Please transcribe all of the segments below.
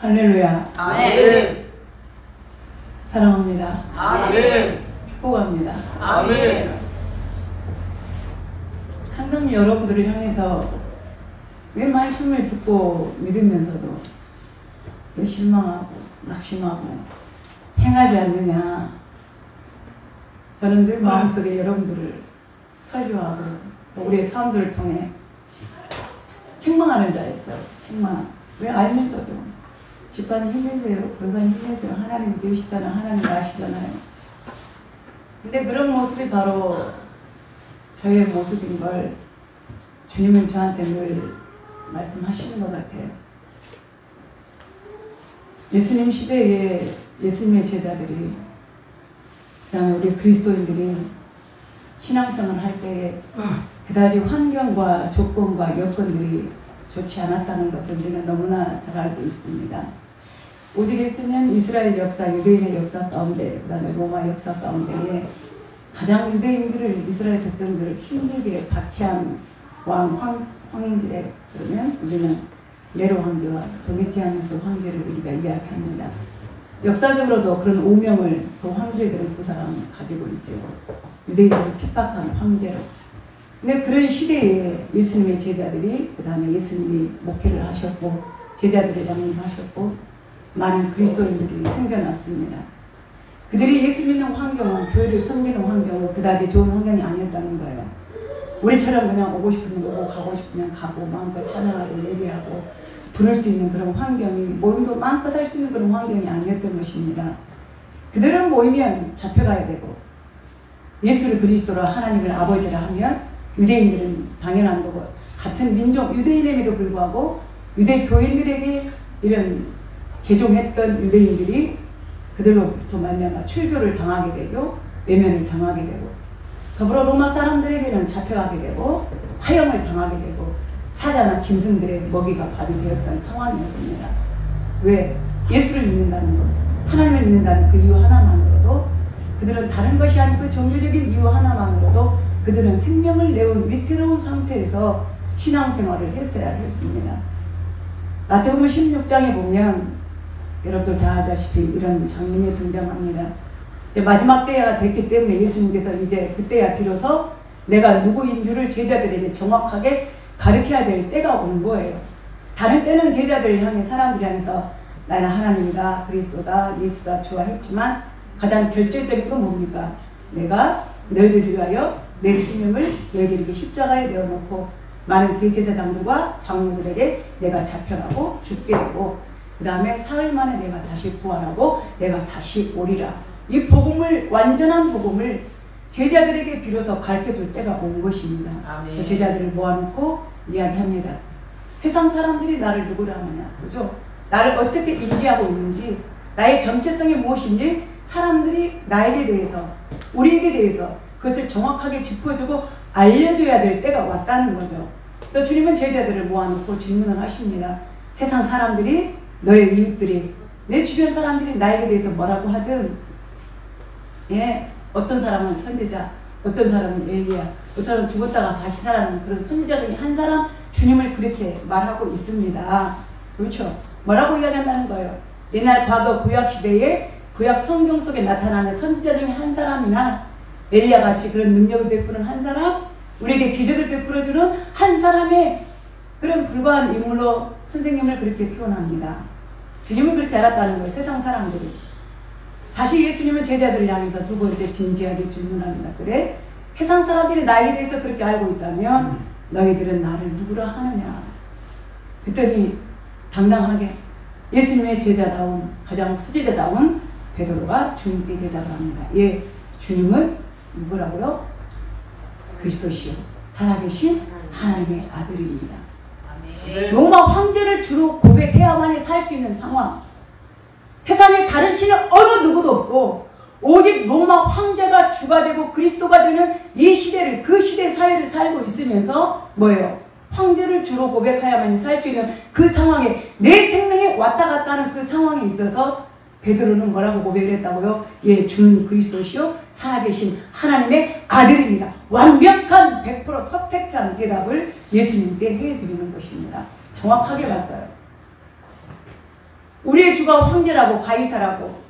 할렐루야. 아멘. 사랑합니다. 아멘. 축복합니다. 아멘. 항상 여러분들을 향해서 왜 말씀을 듣고 믿으면서도 왜 실망하고 낙심하고 행하지 않느냐. 저는 늘 마음속에 여러분들을 설교하고 우리의 삶들을 통해 책망하는 자였어요. 책망. 왜 알면서도 집사님 힘내세요. 변호사님 힘내세요. 하나님 되시잖아. 하나님 아시잖아요. 근데 그런 모습이 바로 저의 모습인 걸 주님은 저한테 늘 말씀하시는 것 같아요. 예수님 시대에 예수님의 제자들이, 그 다음에 우리 그리스도인들이 신앙생활을 할 때에 그다지 환경과 조건과 여건들이 좋지 않았다는 것을 우리는 너무나 잘 알고 있습니다. 오직 있으면 이스라엘 역사, 유대인의 역사 가운데, 그 다음에 로마 역사 가운데에 가장 유대인들을, 이스라엘 백성들을 힘들게 박해한 황제, 그러면 우리는 네로 황제와 도미티아누스 황제를 우리가 이야기합니다. 역사적으로도 그런 오명을 그 황제들은 두 사람 가지고 있죠. 유대인들을 핍박한 황제로. 근데 그런 시대에 예수님의 제자들이, 그 다음에 예수님이 목회를 하셨고 제자들을 양육하셨고 많은 그리스도인들이 생겨났습니다. 그들이 예수 믿는 환경은, 교회를 섬기는 환경은 그다지 좋은 환경이 아니었다는 거예요. 우리처럼 그냥 오고 싶으면 오고 가고 싶으면 가고 마음껏 찬양하고 예배하고 부를 수 있는 그런 환경이, 모임도 마음껏 할 수 있는 그런 환경이 아니었던 것입니다. 그들은 모이면 잡혀가야 되고 예수를 그리스도로 하나님을 아버지라 하면 유대인들은 당연한 거고, 같은 민족 유대인임에도 불구하고 유대 교인들에게 이런 개종했던 유대인들이 그들로부터 말미암아 출교를 당하게 되고 외면을 당하게 되고, 더불어 로마 사람들에게는 잡혀가게 되고 화형을 당하게 되고 사자나 짐승들의 먹이가 밥이 되었던 상황이었습니다. 왜? 예수를 믿는다는 것, 하나님을 믿는다는 그 이유 하나만으로도, 그들은 다른 것이 아니고 종교적인 이유 하나만으로도 그들은 생명을 내온 위태로운 상태에서 신앙생활을 했어야 했습니다. 마태복음 16장에 보면 여러분들 다 알다시피 이런 장면이 등장합니다. 이제 마지막 때가 됐기 때문에 예수님께서 이제 그때야 비로소 내가 누구인 줄을 제자들에게 정확하게 가르쳐야 될 때가 온 거예요. 다른 때는 제자들을 향해, 사람들을 향해서 나는 하나님이다, 그리스도다, 예수다, 주와 했지만 가장 결정적인 건 뭡니까? 내가 너희들을 위하여 내 생명을 너희들에게 십자가에 내어놓고 많은 대제사장들과 장로들에게 내가 잡혀가고 죽게 되고 그 다음에 사흘 만에 내가 다시 부활하고 내가 다시 오리라. 이 복음을, 완전한 복음을 제자들에게 비로소 가르쳐줄 때가 온 것입니다. 그래서 제자들을 모아놓고 이야기합니다. 세상 사람들이 나를 누구라 하느냐, 그죠? 나를 어떻게 인지하고 있는지, 나의 정체성이 무엇인지 사람들이 나에게 대해서, 우리에게 대해서 그것을 정확하게 짚어주고 알려줘야 될 때가 왔다는 거죠. 그래서 주님은 제자들을 모아놓고 질문을 하십니다. 세상 사람들이, 너의 이웃들이, 내 주변 사람들이 나에게 대해서 뭐라고 하든, 예, 어떤 사람은 선지자, 어떤 사람은 엘리야, 어떤 사람은 죽었다가 다시 살아나는 그런 선지자 중에 한 사람, 주님을 그렇게 말하고 있습니다. 그렇죠? 뭐라고 이야기한다는 거예요? 옛날 과거 구약 시대에 구약 성경 속에 나타나는 선지자 중에 한 사람이나 엘리야 같이 그런 능력을 베푸는 한 사람, 우리에게 기적을 베풀어주는 한 사람의 그런 불과한 인물로 선생님을 그렇게 표현합니다. 주님을 그렇게 알았다는 거예요. 세상 사람들이. 다시 예수님은 제자들을 향해서 두 번째 진지하게 질문합니다. 그래? 세상 사람들이 나에 대해서 그렇게 알고 있다면 너희들은 나를 누구라 하느냐? 그랬더니 당당하게 예수님의 제자다운, 가장 수제자다운 베드로가 주님께 대답합니다. 예, 주님은 누구라고요? 그리스도시요, 살아계신 하나님의 아들입니다. 로마 황제를 주로 고백해야만이 살 수 있는 상황. 세상에 다른 신은 어느 누구도 없고 오직 로마 황제가 주가 되고 그리스도가 되는 이 시대를, 그 시대 사회를 살고 있으면서 뭐예요? 황제를 주로 고백해야만이 살 수 있는 그 상황에, 내 생명이 왔다 갔다 하는 그 상황에 있어서 베드로는 뭐라고 고백을 했다고요? 예, 주는 그리스도시요 살아계신 하나님의 아들입니다. 완벽한 100% 퍼펙트한 대답을 예수님께 해드리는 것입니다. 정확하게 봤어요. 우리의 주가 황제라고 가이사라고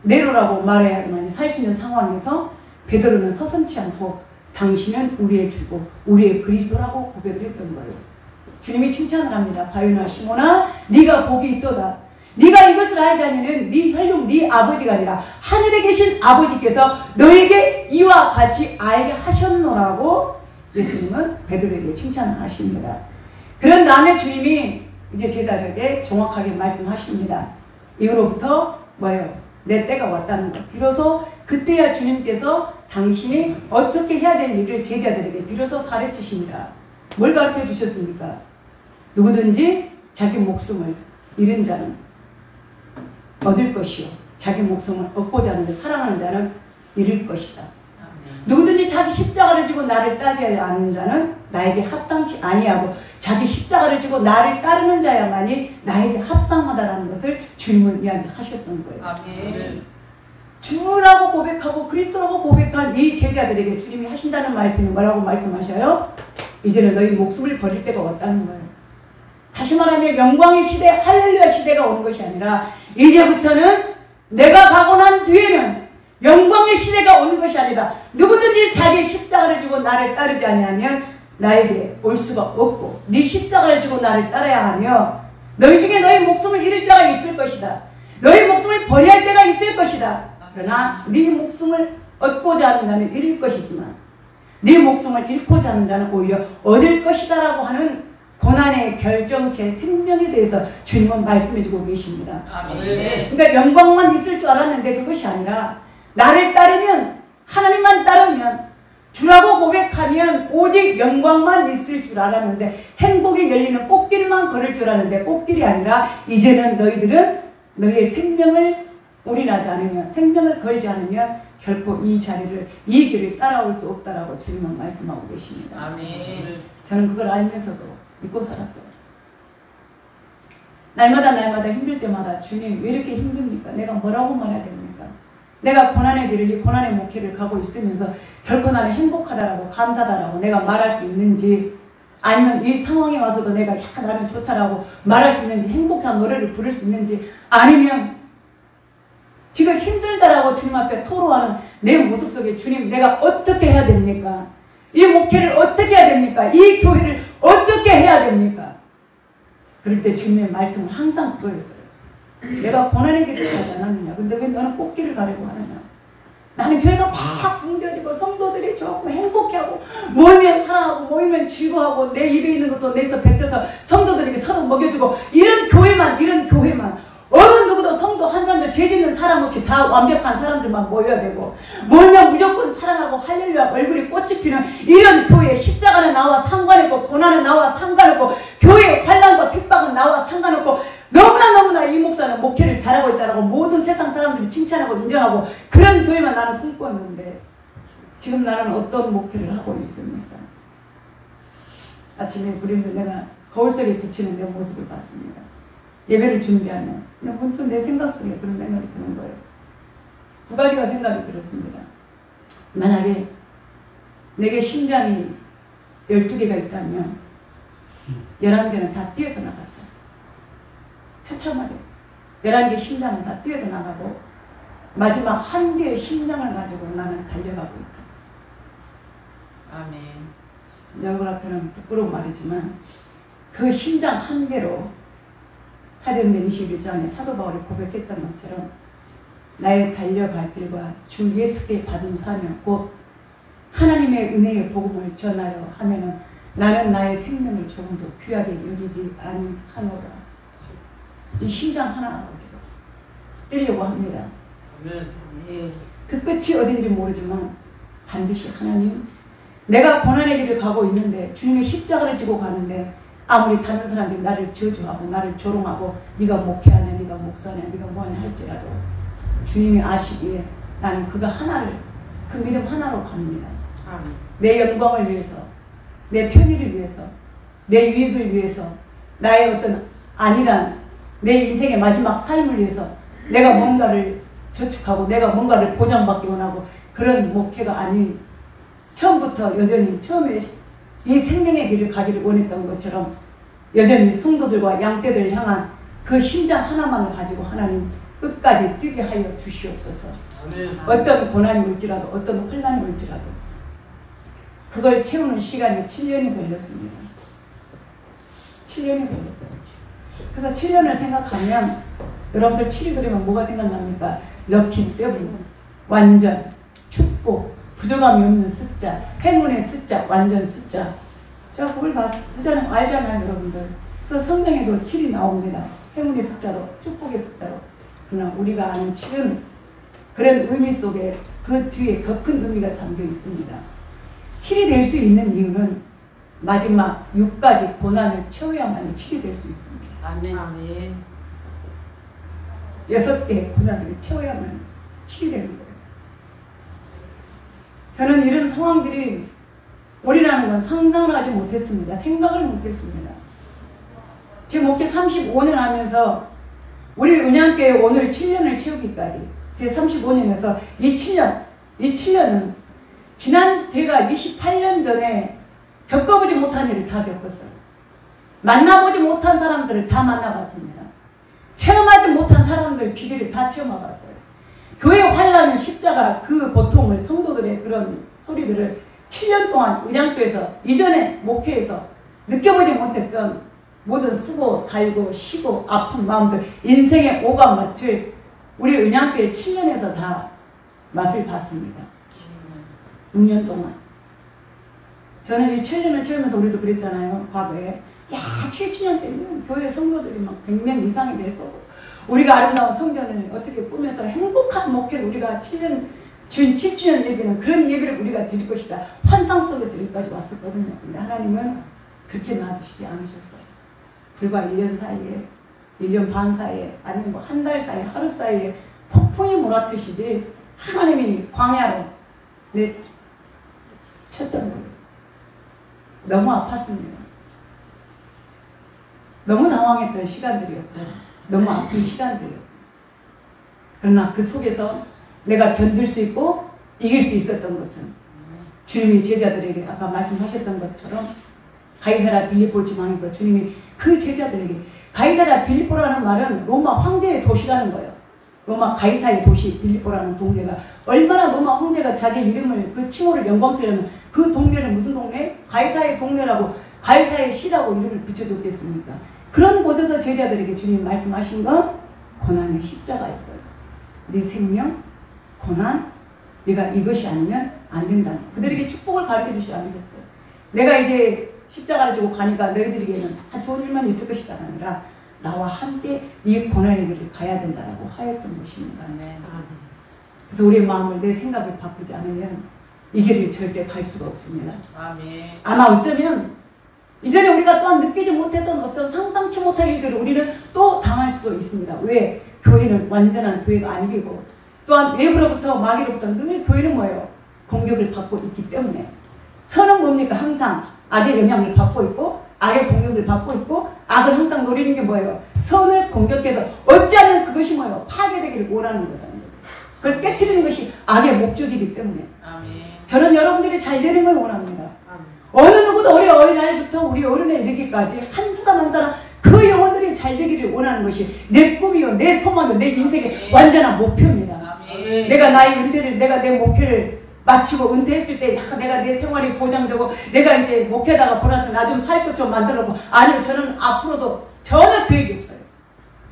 네로라고 말해야만 살 수 있는 상황에서 베드로는 서슴지 않고 당신은 우리의 주고 우리의 그리스도라고 고백을 했던 거예요. 주님이 칭찬을 합니다. 바요나 시몬아 네가 복이 있도다. 네가 이것을 알지 않으면 네 혈육 네 아버지가 아니라 하늘에 계신 아버지께서 너에게 이와 같이 알게 하셨노라고 예수님은 베드로에게 칭찬을 하십니다. 그런 다음에 주님이 이제 제자들에게 정확하게 말씀하십니다. 이후로부터 뭐예요? 내 때가 왔다는 것. 비로소 그때야 주님께서 당신이 어떻게 해야 될 일을 제자들에게 비로소 가르치십니다. 뭘 가르쳐 주셨습니까? 누구든지 자기 목숨을 잃은 자는 얻을 것이요 자기 목숨을 얻고자 하는 자 사랑하는 자는 잃을 것이다. 누구든지 자기 십자가를 지고 나를 따르지 않는 자는 나에게 합당치 아니하고 자기 십자가를 지고 나를 따르는 자야만이 나에게 합당하다라는 것을 주님은 이야기하셨던 거예요. 아멘. 주라고 고백하고 그리스도라고 고백한 이 제자들에게 주님이 하신다는 말씀이 뭐라고 말씀하셔요? 이제는 너희 목숨을 버릴 때가 왔다는 거예요. 다시 말하면 영광의 시대, 할렐루야 시대가 오는 것이 아니라 이제부터는 내가 가고 난 뒤에는 영광의 시대가 오는 것이 아니라 누구든지 자기의 십자가를 지고 나를 따르지 아니하면 나에게 올 수가 없고 네 십자가를 지고 나를 따라야 하며 너희 중에 너희 목숨을 잃을 자가 있을 것이다. 너희 목숨을 버려야 할 때가 있을 것이다. 그러나 네 목숨을 얻고자 하는 자는 잃을 것이지만 네 목숨을 잃고자 하는 자는 오히려 얻을 것이다 라고 하는 고난의 결정체 생명에 대해서 주님은 말씀해주고 계십니다. 아멘. 그러니까 영광만 있을 줄 알았는데 그것이 아니라 나를 따르면 하나님만 따르면 주라고 고백하면 오직 영광만 있을 줄 알았는데 행복이 열리는 꽃길만 걸을 줄 알았는데 꽃길이 아니라 이제는 너희들은 너희의 생명을 올인하지 않으면 생명을 걸지 않으면 결코 이 자리를 이 길을 따라올 수 없다라고 주님은 말씀하고 계십니다. 아멘. 저는 그걸 알면서도 믿고 살았어요. 날마다 힘들 때마다 주님 왜 이렇게 힘듭니까? 내가 뭐라고 말해야 됩니까? 내가 고난의 길을 이 고난의 목회를 가고 있으면서 결코 나는 행복하다라고 감사다라고 내가 말할 수 있는지 아니면 이 상황에 와서도 내가 나는 좋다라고 말할 수 있는지 행복한 노래를 부를 수 있는지 아니면 지금 힘들다라고 주님 앞에 토로하는 내 모습 속에 주님 내가 어떻게 해야 됩니까? 이 목회를 어떻게 해야 됩니까? 이 교회를 어떻게 해야 됩니까? 그럴 때 주님의 말씀은 항상 그거였어요. 내가 고난의 길을 가지 않았느냐? 근데 왜 너는 꽃길을 가려고 하느냐? 나는 교회가 막 붕대지고 성도들이 조금 행복해하고 모이면 사랑하고 모이면 즐거워하고 내 입에 있는 것도 내서 뱉어서 성도들에게 서로 먹여주고 이런 교회만 어느 누구도 성도 한 사람도 죄 짓는 사람 없이 다 완벽한 사람들만 모여야 되고 모이면 무조건 사랑하고 할렐루야 얼굴이 꽃이 피는 이런 교회 십자가는 나와 상관없고 고난은 나와 상관없고 교회의 환난과 핍박은 나와 상관없고 너무나 이 목사는 목회를 잘하고 있다라고 모든 세상 사람들이 칭찬하고 인정하고 그런 교회만 나는 꿈꿨는데 지금 나는 어떤 목회를 하고 있습니까? 아침에 부리는 내가 거울 속에 비치는 내 모습을 봤습니다. 예배를 준비하면 그냥 문득 내 생각 속에 그런 생각이 드는 거예요. 두 가지가 생각이 들었습니다. 만약에 내게 심장이 12개가 있다면 11개는 다 뛰어서 나갔다. 처참하게 11개 심장은 다 뛰어서 나가고 마지막 한 개의 심장을 가지고 나는 달려가고 있다. 아멘. 여러분 앞에는 부끄러운 말이지만 그 심장 한 개로 사도행전 21장에 사도 바울이 고백했던 것처럼 나의 달려갈 길과 주 예수께 받은 사명 곧 하나님의 은혜의 복음을 전하려 하면은 나는 나의 생명을 조금도 귀하게 여기지 아니하노라. 이 심장 하나 지금 뛰려고 합니다. 아멘. 그 끝이 어딘지 모르지만 반드시 하나님 내가 고난의 길을 가고 있는데 주님의 십자가를 지고 가는데 아무리 다른 사람들이 나를 저주하고 나를 조롱하고 네가 목회하냐 네가 목사냐 네가 뭐하냐 할지라도 주님이 아시기에 나는 그거 하나를 그 믿음 하나로 갑니다. 아멘. 내 영광을 위해서 내 편의를 위해서 내 유익을 위해서 나의 어떤 안일한 내 인생의 마지막 삶을 위해서 내가 뭔가를 저축하고 내가 뭔가를 보장받기 원하고 그런 목회가 아닌 처음부터 여전히 처음에 이 생명의 길을 가기를 원했던 것처럼 여전히 성도들과 양떼들을 향한 그 심장 하나만을 가지고 하나님 끝까지 뛰게 하여 주시옵소서. 아멘. 어떤 고난이 올지라도 어떤 혼란이 올지라도 그걸 채우는 시간이 7년이 걸렸습니다. 7년이 걸렸어요. 그래서 7년을 생각하면 여러분들 7이 그리면 뭐가 생각납니까? 럭키 세븐, 완전, 축복, 부족함이 없는 숫자, 행운의 숫자, 완전 숫자. 제가 그걸 알잖아요, 여러분들. 그래서 성경에도 7이 나옵니다. 행운의 숫자로, 축복의 숫자로. 그러나 우리가 아는 7은 그런 의미 속에 그 뒤에 더 큰 의미가 담겨 있습니다. 7이 될 수 있는 이유는 마지막 6가지 고난을 채워야만이 7이 될 수 있습니다. 아멘. 아멘. 6개의 고난을 채워야만 7이 되는 거예요. 저는 이런 상황들이 올이라는 건 상상을 하지 못했습니다. 생각을 못했습니다. 제 목회 35년 하면서 우리 은양교회 오늘 7년을 채우기까지 제 35년에서 이 7년은 지난 제가 28년 전에 겪어보지 못한 일을 다 겪었어요. 만나보지 못한 사람들을 다 만나봤습니다. 체험하지 못한 사람들 기질을 다 체험해봤어요. 교회 환란은 십자가 그 고통을 성도들의 그런 소리들을 7년 동안 은양교에서 이전에 목회에서 느껴보지 못했던 모든 쓰고 달고 쉬고 아픈 마음들 인생의 오감맛을 우리 은양교회 7년에서 다 맛을 봤습니다. 6년 동안 저는 이 7년을 채우면서 우리도 그랬잖아요. 과거에 야 7주년 되면 교회 성도들이 막 100명 이상이 될 거고 우리가 아름다운 성전을 어떻게 꾸며서 행복한 목회를 우리가 7주년 예배는 그런 예배를 우리가 드릴 것이다. 환상 속에서 여기까지 왔었거든요. 근데 하나님은 그렇게 놔두시지 않으셨어요. 불과 1년 사이에 1년 반 사이에 아니면 뭐 한 달 사이에 하루 사이에 폭풍이 몰아치시지 하나님이 광야로 내쳤던 거예요. 너무 아팠습니다. 너무 당황했던 시간들이었고 너무 아픈 시간들이었고 그러나 그 속에서 내가 견딜 수 있고 이길 수 있었던 것은 주님이 제자들에게 아까 말씀하셨던 것처럼 가이사랴 빌립보 지방에서 주님이 그 제자들에게 가이사랴 빌립보라는 말은 로마 황제의 도시라는 거예요. 로마 가이사의 도시 빌립보라는 동네가 얼마나 로마 황제가 자기 이름을 그 칭호를 영광스러우면 그 동네는 무슨 동네? 가이사의 동네라고 가이사의 시라고 이름을 붙여줬겠습니까? 그런 곳에서 제자들에게 주님 말씀하신 건 고난의 십자가였어요. 네 생명, 고난, 네가 이것이 아니면 안 된다. 그들에게 축복을 가르쳐 주시지 않으셨어요. 내가 이제 십자가를 지고 가니까 너희들에게는 다 좋은 일만 있을 것이다 아니라 나와 함께 이 고난의 길을 가야 된다라고 하였던 것입니다. 그래서 우리의 마음을 내 생각을 바꾸지 않으면 이 길을 절대 갈 수가 없습니다. 아멘. 아마 어쩌면 이전에 우리가 또한 느끼지 못했던 어떤 상상치 못할 일들을 우리는 또 당할 수도 있습니다. 왜? 교회는 완전한 교회가 아니고 또한 외부로부터 마귀로부터 늘 교회는 뭐예요? 공격을 받고 있기 때문에 선은 뭡니까? 항상 악의 영향을 받고 있고 악의 공격을 받고 있고 악을 항상 노리는 게 뭐예요? 선을 공격해서 어찌하면 그것이 뭐예요? 파괴되기를 원하는 거라는 거예요. 그걸 깨트리는 것이 악의 목적이기 때문에 아멘. 저는 여러분들이 잘 되는 걸 원합니다. 아멘. 어느 누구도 우리 어린아이부터 우리 어른에 이르기까지 한 사람 한 사람 그 영혼들이 잘 되기를 원하는 것이 내 꿈이요 내 소망이요 내 인생의 완전한 목표입니다. 아멘. 내가 나의 은퇴를 내가 내 목표를 마치고 은퇴했을 때 내가 내 생활이 보장되고 내가 이제 목회다가 보라서 나 좀 살 것 좀 만들어놓고 아니요 저는 앞으로도 전혀 계획이 없어요.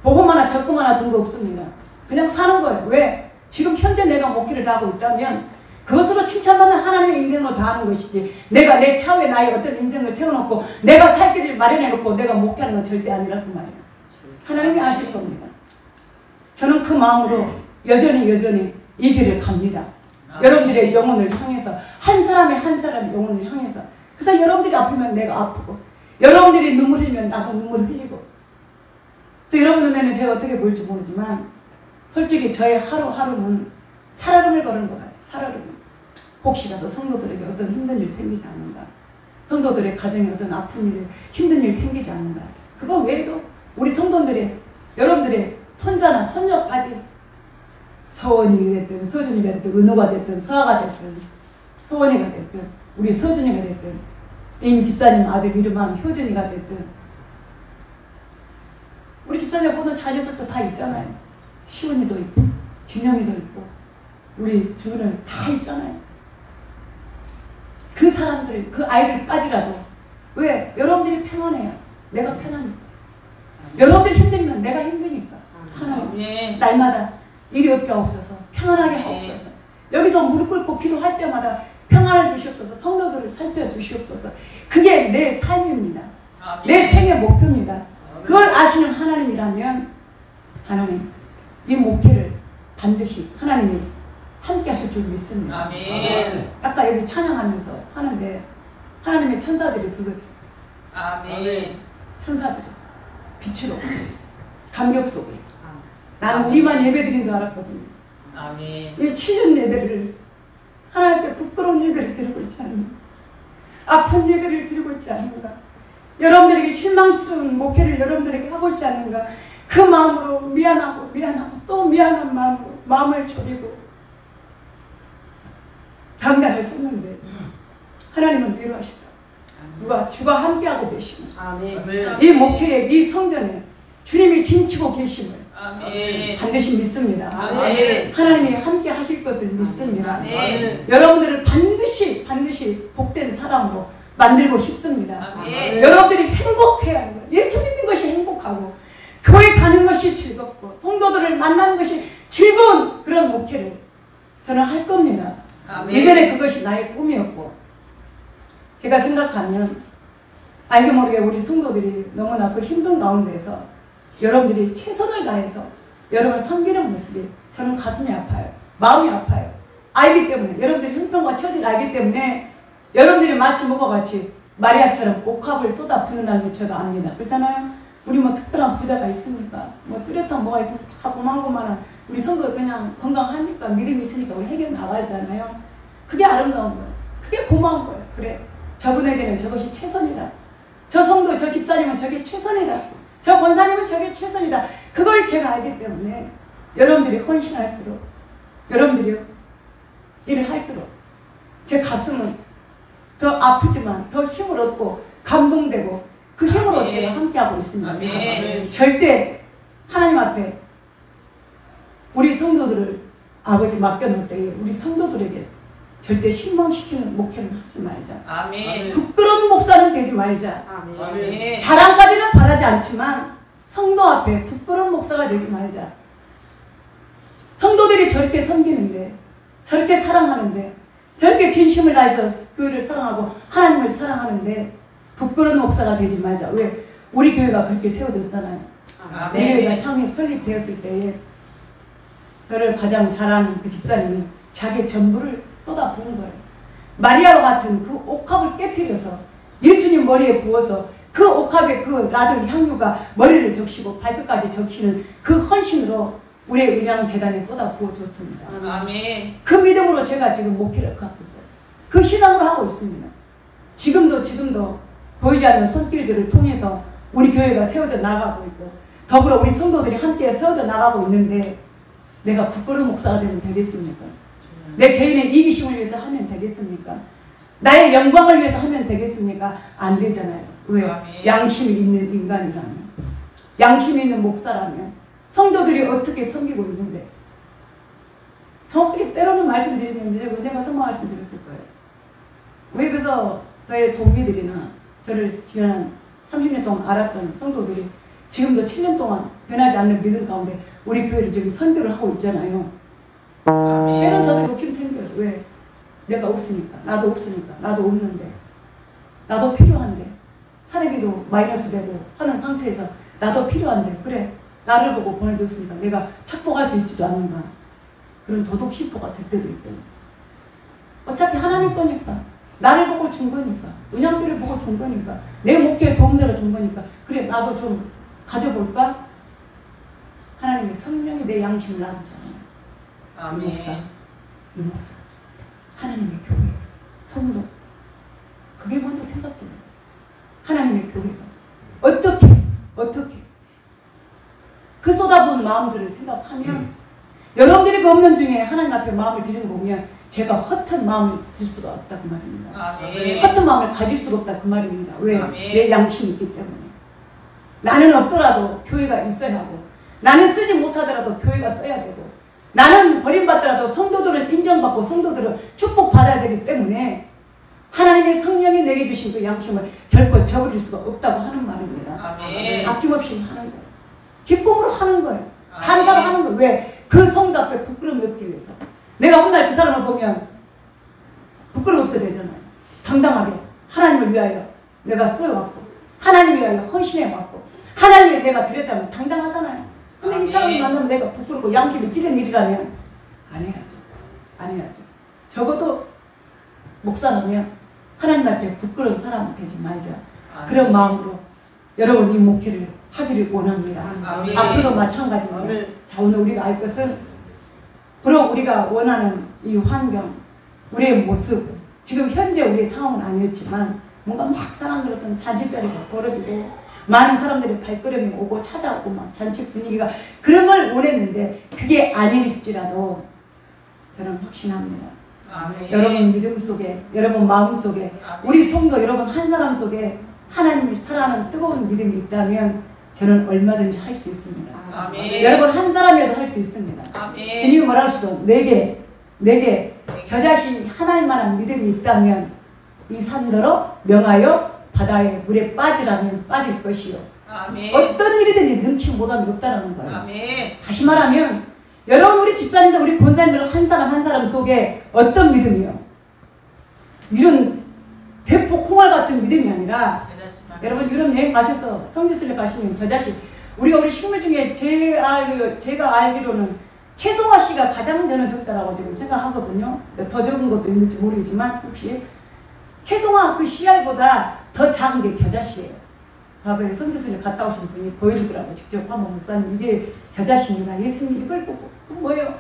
보험 하나 적금 하나 든 거 없습니다. 그냥 사는 거예요. 왜? 지금 현재 내가 목회를 다 하고 있다면 그것으로 칭찬받는 하나님의 인생으로 다 하는 것이지 내가 내 차후에 나의 어떤 인생을 세워놓고 내가 살 길을 마련해놓고 내가 목회하는 건 절대 아니라고 말이에요. 하나님이 아실 겁니다. 저는 그 마음으로 여전히 이 길을 갑니다. 여러분들의 영혼을 향해서 한 사람의 영혼을 향해서 그래서 여러분들이 아프면 내가 아프고 여러분들이 눈물 흘리면 나도 눈물 흘리고 그래서 여러분 눈에는 제가 어떻게 보일지 모르지만 솔직히 저의 하루하루는 살얼음을 거는 것 같아요. 살얼음. 혹시라도 성도들에게 어떤 힘든 일 생기지 않는가 성도들의 가정에 어떤 아픈 일 힘든 일 생기지 않는가 그거 외에도 우리 성도들의 여러분들의 손자나 손녀까지 서원이가 됐든 서준이가 됐든 은호가 됐든 서아가 됐든 서원이가 됐든 우리 서준이가 됐든 임 집사님 아들 이름한 효준이가 됐든 우리 집사님 주변에 보는 자녀들도 다 있잖아요. 시온이도 있고 진영이도 있고 우리 주변에 다 있잖아요. 그 사람들, 그 아이들까지라도 왜? 여러분들이 평안해야 내가 편하니까. 여러분들이 힘들면 내가 힘드니까. 하나님 날마다 일이 없게 하옵소서. 평안하게 하옵소서. 여기서 무릎 꿇고 기도할 때마다 평안을 주시옵소서. 성도들을 살펴주시옵소서. 그게 내 삶입니다. 내 생의 목표입니다. 그걸 아시는 하나님이라면 하나님 이 목표를 반드시 하나님이 함께 하실 줄 믿습니다. 아멘. 아까 여기 찬양하면서 하는데 하나님의 천사들이 들거든요. 아멘. 천사들이 빛으로 감격 속에 나는 우리만 예배드린 줄 알았거든요. 아멘. 왜 7년 예배를 하나님 앞에 부끄러운 예배를 드리고 있지 않은가, 아픈 예배를 드리고 있지 않은가, 여러분들에게 실망스러운 목회를 여러분들에게 하고 있지 않은가, 그 마음으로 미안하고 또 미안한 마음으로 마음을 졸이고 강단을 섰는데 하나님은 위로하시다. 주가 함께하고 계시고 아멘. 이 목회에 이 성전에 주님이 짐치고 계심을 아멘. 반드시 믿습니다. 아멘. 하나님이 함께 하실 것을 믿습니다. 아멘. 여러분들을 반드시 복된 사람으로 만들고 싶습니다. 아멘. 여러분들이 행복해야 하는 거예요. 예수 믿는 것이 행복하고 교회 가는 것이 즐겁고 성도들을 만나는 것이 즐거운 그런 목회를 저는 할 겁니다. 아멘. 예전에 그것이 나의 꿈이었고, 제가 생각하면 알게 모르게 우리 성도들이 너무나 그 힘든 가운데서 여러분들이 최선을 다해서 여러분을 섬기는 모습이 저는 가슴이 아파요. 마음이 아파요. 알기 때문에, 여러분들이 형편과 처지를 알기 때문에 여러분들이 마치 뭐가 같이 마리아처럼 옥합을 쏟아 붓는다는 걸 제가 압니다. 그렇잖아요? 우리 뭐 특별한 부자가 있습니까? 뭐 뚜렷한 뭐가 있으면 다 고만고만한 우리 성도 그냥 건강하니까 믿음이 있으니까 우리 해결 나가잖아요. 그게 아름다운 거예요. 그게 고마운 거예요. 그래, 저분에게는 저것이 최선이다. 저 성도, 저 집사님은 저게 최선이다. 저 권사님은 저게 최선이다. 그걸 제가 알기 때문에 여러분들이 헌신할수록, 여러분들이 일을 할수록 제 가슴은 더 아프지만 더 힘을 얻고 감동되고 그 힘으로 아멘. 제가 함께하고 있습니다. 아멘. 절대 하나님 앞에 우리 성도들을 아버지 맡겨놓을 때 우리 성도들에게 절대 실망시키는 목회는 하지 말자. 아멘. 부끄러운 목사는 되지 말자. 아멘. 자랑까지는 바라지 않지만 성도 앞에 부끄러운 목사가 되지 말자. 성도들이 저렇게 섬기는데, 저렇게 사랑하는데, 저렇게 진심을 다해서 교회를 사랑하고 하나님을 사랑하는데 부끄러운 목사가 되지 말자. 왜? 우리 교회가 그렇게 세워졌잖아요. 우리 교회가 설립되었을 때에 저를 가장 잘하는 그 집사님이 자기의 전부를 쏟아 부은 거예요. 마리아와 같은 그 옥합을 깨뜨려서 예수님 머리에 부어서 그 옥합에 그 라든 향유가 머리를 적시고 발끝까지 적시는 그 헌신으로 우리의 은양재단에 쏟아 부어줬습니다. 아멘. 그 믿음으로 제가 지금 목회를 갖고 있어요. 그 신앙으로 하고 있습니다. 지금도 보이지 않는 손길들을 통해서 우리 교회가 세워져 나가고 있고 더불어 우리 성도들이 함께 세워져 나가고 있는데 내가 부끄러운 목사가 되면 되겠습니까? 내 개인의 이기심을 위해서 하면 되겠습니까? 나의 영광을 위해서 하면 되겠습니까? 안 되잖아요. 왜? 아멘. 양심이 있는 인간이라면, 양심이 있는 목사라면 성도들이 어떻게 섬기고 있는데 정확하게 때로는 말씀드리면 내가 정말 말씀드렸을 거예요. 웹에서 저의 동기들이나 저를 지난 30년 동안 알았던 성도들이 지금도 7년 동안 변하지 않는 믿음 가운데 우리 교회를 지금 선교를 하고 있잖아요. 때론 저도 욕심 생겨요. 왜? 내가 없으니까, 나도 없으니까, 나도 없는데, 나도 필요한데, 사례비도 마이너스 되고 하는 상태에서 나도 필요한데, 그래, 나를 보고 보내줬으니까 내가 착복할 수 있지도 않은가. 그런 도덕 심보가 될 때도 있어요. 어차피 하나님 거니까, 나를 보고 준 거니까, 은양들을 보고 준 거니까, 내 목회에 도움되어 준 거니까, 그래, 나도 좀 가져볼까? 하나님의 성령이 내 양심을 놔주잖아요. 아멘. 이 목사, 하나님의 교회, 성도, 그게 먼저 생각돼요. 하나님의 교회가 어떻게 그 쏟아부은 마음들을 생각하면 여러분들이 그 없는 중에 하나님 앞에 마음을 드리는 거 보면 제가 허튼 마음을 들 수가 없다 그 말입니다. 아멘. 허튼 마음을 가질 수가 없다 그 말입니다. 왜? 아멘. 내 양심이 있기 때문에. 나는 없더라도 교회가 있어야 하고, 나는 쓰지 못하더라도 교회가 써야 되고, 나는 버림받더라도 성도들은 인정받고 성도들은 축복받아야 되기 때문에 하나님의 성령이 내게 주신 그 양심을 결코 저버릴 수가 없다고 하는 말입니다. 아멘. 아낌없이 하는 거예요. 기쁨으로 하는 거예요. 아멘. 감사로 하는 거예요. 왜? 그 성도 앞에 부끄러움이 없기 위해서. 내가 훗날 그 사람을 보면 부끄러움 없어야 되잖아요. 당당하게 하나님을 위하여 내가 쓰여왔고, 하나님을 위하여 헌신해왔고, 하나님을 내가 드렸다면 당당하잖아요. 근데 이 사람을 만나면 내가 부끄럽고 양심이 찔린 일이라면 안 해야죠. 안 해야죠. 적어도 목사라면 하나님 앞에 부끄러운 사람은 되지 말자. 그런 마음으로 여러분 이 목회를 하기를 원합니다. 아멘. 앞으로도 마찬가지입니다. 아멘. 자, 오늘 우리가 알 것은 바로 우리가 원하는 이 환경, 우리의 모습, 지금 현재 우리의 상황은 아니었지만 뭔가 막 사람들 어떤 잔치자리가 벌어지고 많은 사람들이 발걸음이 오고 찾아오고 막 잔치 분위기가 그런 걸 원했는데 그게 아닐지라도 저는 확신합니다. 아멘. 여러분 믿음 속에, 여러분 마음 속에, 우리 성도 여러분 한 사람 속에 하나님을 사랑하는 뜨거운 믿음이 있다면 저는 얼마든지 할 수 있습니다. 아멘. 여러분 한 사람이라도 할 수 있습니다. 아멘. 주님이 뭐라고 하시죠? 내게 겨자신 하나님만한 믿음이 있다면 이 산더러 명하여 바다의 물에 빠지라면 빠질 것이요. 아멘. 어떤 일이든지 능치 못함이 없다는 거예요. 아멘. 다시 말하면 여러분 우리 집사님들 우리 권사님들 한 사람 한 사람 속에 어떤 믿음이요? 이런 대포 콩알 같은 믿음이 아니라 여러분 유럽 여행 가셔서 성지순례 가시면 겨자씨 우리 식물 중에 제가 알기로는 채송화 씨가 가장 저는 적다라고 지금 생각하거든요. 더 적은 것도 있는지 모르겠지만 혹시 채송화 그 씨알보다 더 작은 게 겨자씨예요. 과거에 성지순례 갔다 오신 분이 보여주더라고요. 직접 한번 목사님 이게 겨자씨입니다. 예수님 이걸 보고 뭐예요?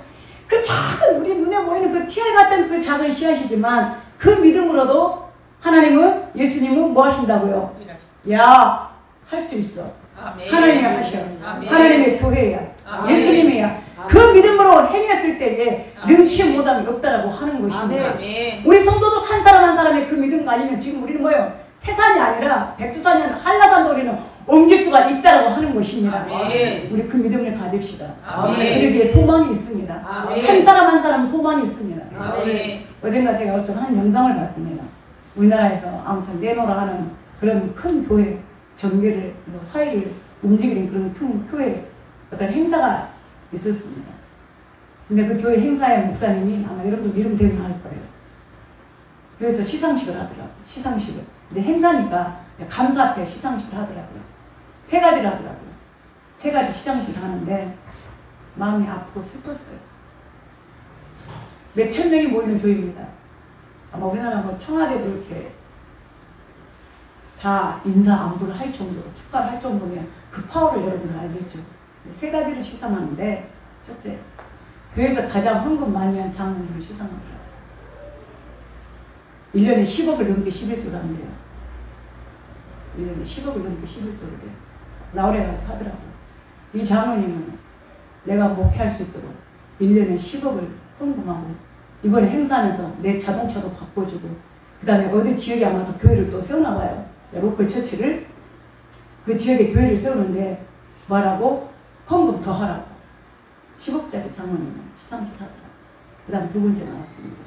그 작은 우리 눈에 보이는 그 티알 같은 그 작은 씨앗이지만 그 믿음으로도 하나님은 예수님은 뭐 하신다고요? 야, 할 수 있어. 아멘. 하나님이 하셔. 아멘. 하나님의 교회야. 아멘. 예수님이야. 그 믿음으로 행했을 때에 능치 못함이 없다라고 하는 것인데 아멘. 우리 성도들 한 사람 한 사람의 그 믿음가 아니면 지금 우리는 뭐예요? 태산이 아니라 백두산이 아니라 한라산도 우리는 옮길 수가 있다라고 하는 것입니다. 아멘. 우리 그 믿음을 가집시다. 아멘. 우리에게 소망이 있습니다. 아멘. 한 사람 한 사람 소망이 있습니다. 아멘. 어젠가 제가 어떤 한 영상을 봤습니다. 우리나라에서 아무튼 내노라 하는 그런 큰 교회 전개를 사회를 움직이는 그런 큰 교회 어떤 행사가 있었습니다. 근데 그 교회 행사의 목사님이 아마 여러분도 이름 되면 알 거예요. 교회에서 시상식을 하더라고요. 시상식을. 근데 행사니까 감사 앞에 시상식을 하더라고요. 세 가지를 하더라고요. 세 가지 시상식을 하는데 마음이 아프고 슬펐어요. 몇천 명이 모이는 교회입니다. 아마 우리나라 뭐 청와대도 이렇게 다 인사 안부를 할 정도로 축가를 할 정도면 그 파워를 여러분들 알겠죠. 세 가지를 시상하는데 첫째, 교회에서 가장 헌금 많이 한 장로님을 시상하더라고요. 1년에 10억을 넘게 11조를 한대요. 1년에 10억을 넘게 11조를 해요. 나오래가지고 하더라고요. 이 장로님은 내가 목회할 수 있도록 1년에 10억을 헌금하고 이번에 행사하면서 내 자동차도 바꿔주고 그 다음에 어디 지역에 아마도 교회를 또 세우나봐요. 로컬 처치를 그 지역에 교회를 세우는데 뭐라고? 헌금 더 하라고 10억짜리 장로님은 시상식 하더라고요. 그 다음 두 번째 나왔습니다.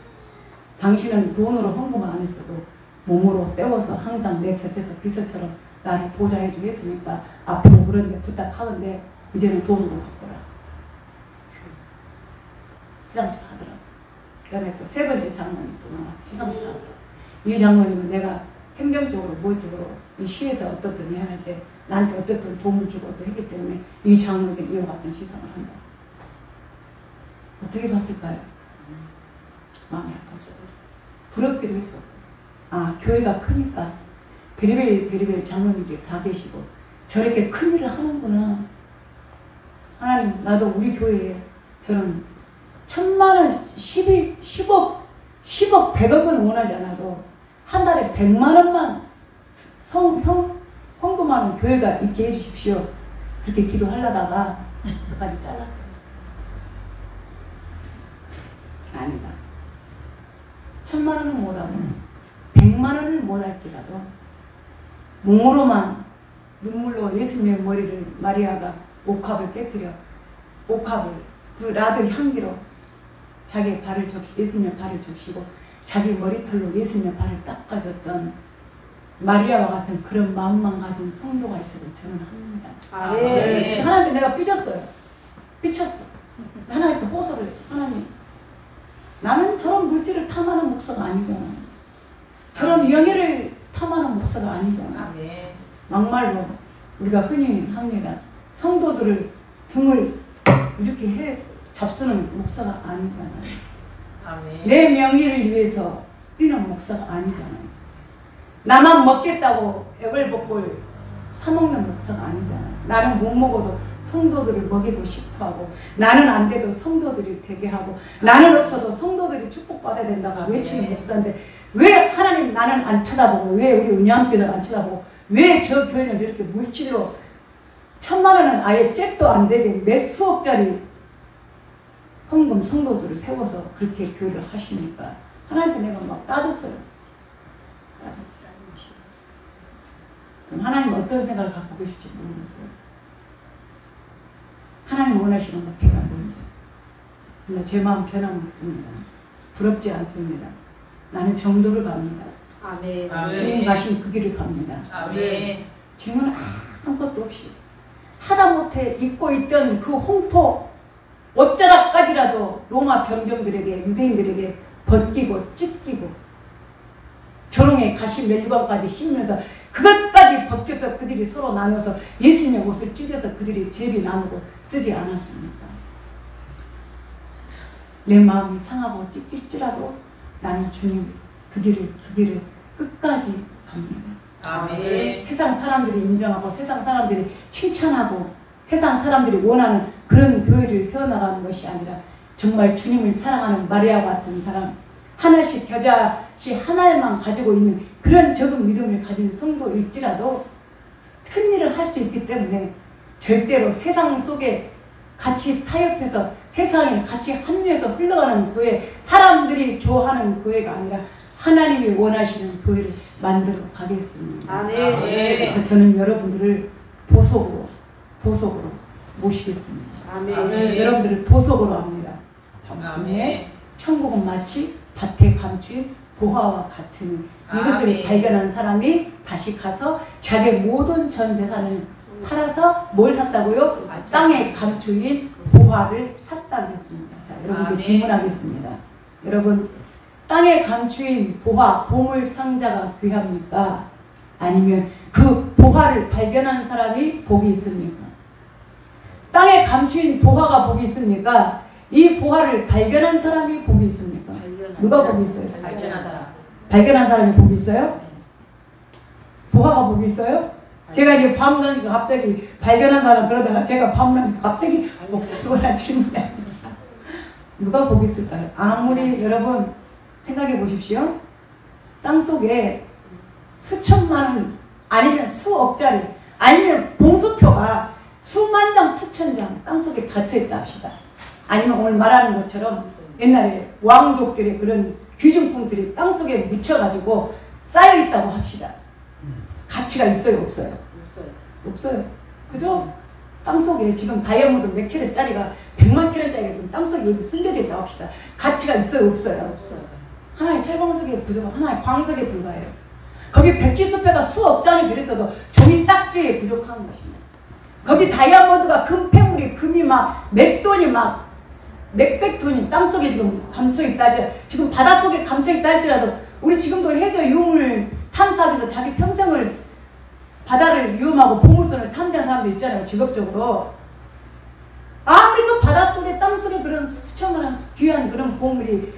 당신은 돈으로 헌금을 안 했어도 몸으로 때워서 항상 내 곁에서 비서처럼 나를 보좌해 주겠으니까 앞으로 그런데 부탁하는데 이제는 돈으로 바꿔라. 시상식 하더라고요. 그 다음에 또 세 번째 장로님 또 나와서 시상식 하더라고요. 이 장로님은 내가 행정적으로 모적으로 이 시에서 어떻든 해야 할 때 나한테 어떻든 도움을 주고 또 했기 때문에 이 장로에게 이와 같은 시상을 한다. 어떻게 봤을까요? 마음이 아팠어요. 부럽기도 했었고 아 교회가 크니까 베리벨 장로님들이 다 계시고 저렇게 큰 일을 하는구나. 하나님 나도 우리 교회에 저는 1000만원 10억 100억은 원하지 않아도 한 달에 100만원만 헌금하는 교회가 있게 해주십시오. 그렇게 기도하려다가 그까지 잘랐어요. 아니다. 1000만원은 못하고 100만원을 못할지라도 몸으로만 눈물로 예수님의 머리를 마리아가 옥합을 깨뜨려 옥합을 그 라드 향기로 자기의 발을 예수님의 발을 적시고 자기 머리털로 예수님의 발을 닦아줬던 마리아와 같은 그런 마음만 가진 성도가 있어도 저는 합니다. 네. 하나님께 내가 삐졌어요. 삐쳤어. 하나님께 호소를 했어. 하나님, 나는 저런 물질을 탐하는 목사가 아니잖아. 저런 명예를 탐하는 목사가 아니잖아. 막말로 우리가 흔히 합니다. 성도들을 등을 이렇게 잡수는 목사가 아니잖아요. 내 명예를 위해서 뛰는 목사가 아니잖아요. 나만 먹겠다고 애벌복벌 사먹는 목사가 아니잖아요. 나는 못 먹어도 성도들을 먹이고 싶어하고, 나는 안 돼도 성도들이 되게 하고, 나는 없어도 성도들이 축복받아야 된다고 외치는 목사인데, 왜 하나님 나는 안 쳐다보고, 왜 우리 은양교회를 안 쳐다보고, 왜 저 교회는 저렇게 물질로 1000만 원은 아예 잽도 안 되게 몇 수억짜리 헌금 성도들을 세워서 그렇게 교회를 하시니까 하나님께 내가 막 따졌어요. 그럼 하나님 어떤 생각을 갖고 계실지 모르겠어요. 하나님 원하시는 목표가 뭔지. 그러나 제 마음 변함없습니다. 부럽지 않습니다. 나는 정도를 갑니다. 아멘. 주님 가신 그 길을 갑니다. 아멘. 지금은 아무것도 없이 하다못해 입고 있던 그 홍포 옷자락까지라도 로마 병정들에게, 유대인들에게 벗기고 찢기고 조롱에 가시 멜류관까지 씌우면서 그것까지 벗겨서 그들이 서로 나눠서 예수님의 옷을 찢어서 그들이 제비 나누고 쓰지 않았습니까? 내 마음이 상하고 찢길지라도 나는 주님 그 길을 끝까지 갑니다. 아멘. 세상 사람들이 인정하고 세상 사람들이 칭찬하고 세상 사람들이 원하는 그런 교회를 세워나가는 것이 아니라 정말 주님을 사랑하는 마리아와 같은 사람, 하나씩 겨자씨 하나만 가지고 있는 그런 적은 믿음을 가진 성도일지라도 큰 일을 할 수 있기 때문에 절대로 세상 속에 같이 타협해서 세상에 같이 합류해서 흘러가는 교회, 사람들이 좋아하는 교회가 아니라 하나님이 원하시는 교회를 만들어 가겠습니다. 아멘. 그래서 저는 여러분들을 보석으로 모시겠습니다. 아멘. 여러분들을 보석으로 합니다. 아멘. 천국은 마치 밭에 감추인 보화와 같으니 이것을 아멘. 발견한 사람이 다시 가서 자기의 모든 전 재산을 팔아서 뭘 샀다고요? 땅에 감추인 보화를 샀다고 했습니다. 자, 여러분께 아멘. 질문하겠습니다. 여러분, 땅에 감추인 보화, 보물 상자가 귀합니까? 아니면 그 보화를 발견한 사람이 복이 있습니까? 땅에 감추인 보화가 복이 있습니까? 이 보화를 발견한 사람이 복이 있습니까? 누가 복이 있어요? 발견한 사람. 발견한 사람이 복이 있어요? 보화가 복이 있어요? 제가 이제 밤나니까 갑자기 발견한 사람 그러다가 제가 밤나니까 갑자기 목사님을 질문해. 누가 복이 있을까요? 아무리 여러분 생각해 보십시오. 땅속에 수천만 원 아니면 수억짜리 아니면 봉수표가 수만 장 수천 장 땅속에 갇혀있다 합시다. 아니면 오늘 말하는 것처럼 옛날에 왕족들의 그런 귀중품들이 땅속에 묻혀가지고 쌓여있다고 합시다. 가치가 있어요? 없어요? 없어요. 그죠? 땅속에 지금 다이아몬드 몇 캐럿짜리가 100만 캐럿짜리가 지금 땅속에 여기 숨겨져 있다고 합시다. 가치가 있어요? 없어요? 없어요. 하나의 철광석에 부족한 하나의 광석에 불과해요. 거기 백지수표가 수억 장이 들었어도 종이 딱지에 부족한 것입니다. 거기 다이아몬드가 금폐물이 금이 막 몇 돈이 막 몇백 톤이 땅속에 지금 감춰있다 할지라도 지금 바닷속에 감춰있다 할지라도 우리 지금도 해저 유물 탐사하면서 자기 평생을 바다를 위험하고 보물선을 탐지한 사람도 있잖아요. 직업적으로. 아무리 그 바닷속에 땅속에 그런 수천만 귀한 그런 보물이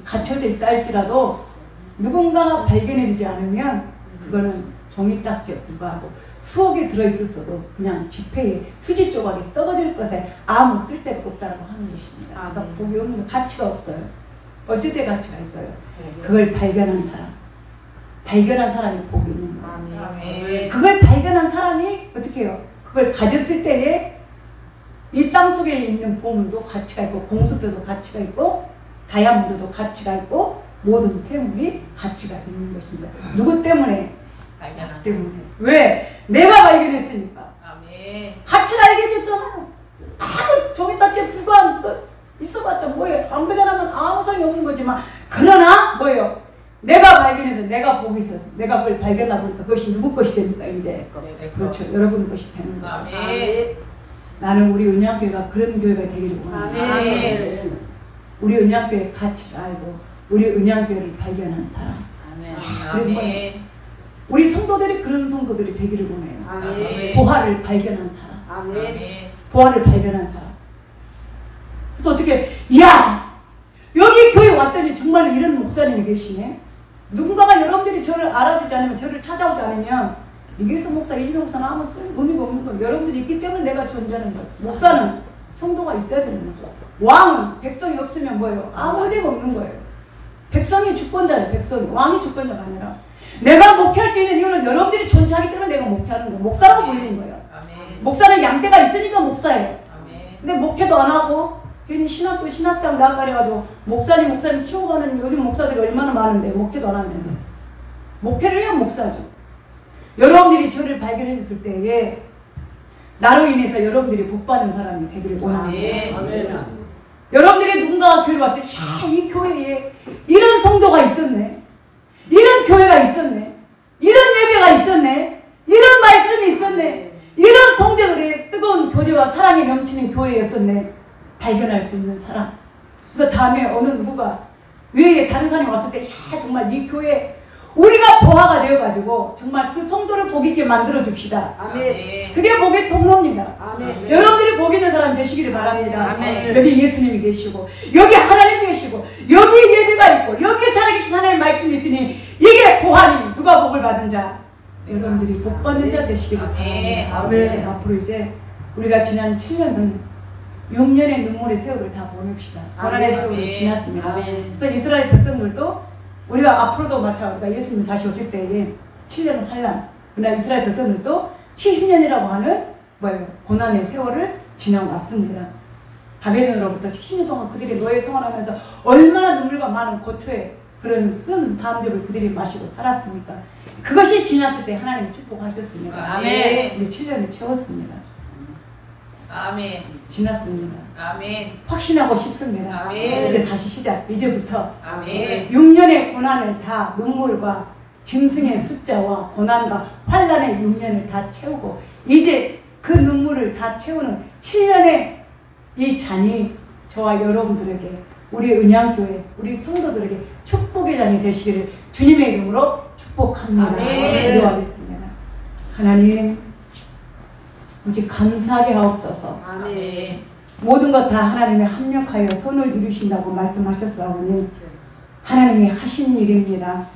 갇혀져 있다 할지라도 누군가가 발견해주지 않으면 그거는 종이딱지에 불과하고 수억이 들어있었어도 그냥 지폐에 휴지 조각이 썩어질 것에 아무 쓸데가 없다고 하는 것입니다. 그러니까 복이 없는 가치가 없어요. 어쩔 때 가치가 있어요. 그걸 발견한 사람이 복이 있는 거예요. 그걸 발견한 사람이 어떻게 해요? 그걸 가졌을 때에 이 땅속에 있는 보물도 가치가 있고 공수표도 가치가 있고 다이아몬드도 가치가 있고 모든 폐물이 가치가 있는 것입니다. 누구 때문에? 때문에. 왜? 내가 발견했으니까. 아멘. 같이 알게 해줬잖아요. 아무 종이딱지에 불과한 것 있어봤자 뭐예요? 안 발견하면 아무 소용이 없는 거지만, 그러나 뭐예요? 내가 발견해서 내가 보고 있어서 내가 그걸 발견하고 보니까 그것이 누구 것이 됩니까? 이제 네, 그렇죠. 여러분 것이 되는 거죠. 아멘. 나는 우리 은양교회가 그런 교회가 되기를 원합니다. 아멘. 우리 은양교회 가치를 알고 우리 은양교회를 발견한 사람, 아멘. 우리 성도들이 그런 성도들이 되기를 원해요. 아멘. 보화를 발견한 사람, 아멘. 보화를 발견한 사람. 그래서 어떻게, 야, 여기 교회 왔더니 정말 이런 목사님이 계시네. 누군가가 여러분들이 저를 알아주지 않으면, 저를 찾아오지 않으면 이기수 목사, 이진영 목사는 아무 쓸 의미가 없는 거예요. 여러분들이 있기 때문에 내가 존재하는 거예요. 목사는 성도가 있어야 되는 거죠. 왕은 백성이 없으면 뭐예요? 아무 의미가 없는 거예요. 백성이 주권자예요. 백성이. 왕이 주권자가 아니라. 내가 목회할 수 있는 이유는 여러분들이 존재하기 때문에 내가 목회하는 거예요. 목사라고 불리는 거예요. 아멘. 목사는 양떼가 있으니까 목사예요. 아멘. 근데 목회도 안 하고 괜히 신학당 나가려가지고 목사님 키워가는 요즘 목사들이 얼마나 많은데 목회도 안 하면서. 목회를 해야 목사죠. 여러분들이 저를 발견해 줬을 때에 나로 인해서 여러분들이 복받는 사람이 되기를 원합니다. 아멘. 여러분들이 누군가가 교회를 왔을 때, 야, 이 교회에 이런 성도가 있었네, 이런 교회가 있었네, 이런 예배가 있었네, 이런 말씀이 있었네, 이런 성도들의 뜨거운 교제와 사랑이 넘치는 교회였었네. 발견할 수 있는 사람. 그래서 다음에 어느 누구가 외에 다른 사람이 왔을 때, 야, 정말 이 교회 우리가 보화가 되어가지고 정말 그 성도를 복 있게 만들어 줍시다. 아멘. 그게 복의 통로입니다. 아멘. 여러분들이 복 있는 사람 되시기를 바랍니다. 아멘. 여기 예수님이 계시고, 여기 하나님 계시고, 여기 예배가 있고, 여기 살아계신 하나님의 말씀이 있으니 이게 보화니 누가 복을 받은 자? 여러분들이 복 받는 자 되시기를 아멘. 바랍니다. 아멘. 그래서 앞으로 이제 우리가 지난 7년은 6년의 눈물의 세월을 다 보냅시다. 고난의 아멘. 세월을 지났습니다. 아멘. 그래서 이스라엘 백성들도 우리가 앞으로도 마찬가지로 예수님 다시 오실 때에 7년은 환란, 그러나 이스라엘 백성들도 70년이라고 하는 뭐예요? 고난의 세월을 지나왔습니다. 바벨론으로부터 70년 동안 그들이 노예 생활하면서 얼마나 눈물과 많은 고초의 그런 쓴 담즙을 그들이 마시고 살았습니까? 그것이 지났을 때 하나님이 축복하셨습니다. 아멘. 우리 7년을 채웠습니다. 아멘. 지났습니다. 아멘. 확신하고 싶습니다. 아멘. 이제 다시 시작. 이제부터 아멘. 6년의 고난을 다 눈물과 짐승의 숫자와 고난과 환란의 6년을 다 채우고 이제 그 눈물을 다 채우는 7년의 이 잔이 저와 여러분들에게, 우리 은양교회, 우리 성도들에게 축복의 잔이 되시기를 주님의 이름으로 축복합니다. 아멘. 기도하겠습니다. 하나님, 오직 감사하게 하옵소서. 아멘. 모든 것 다 하나님이 합력하여 선을 이루신다고 말씀하셨사오니 하나님이 하신 일입니다.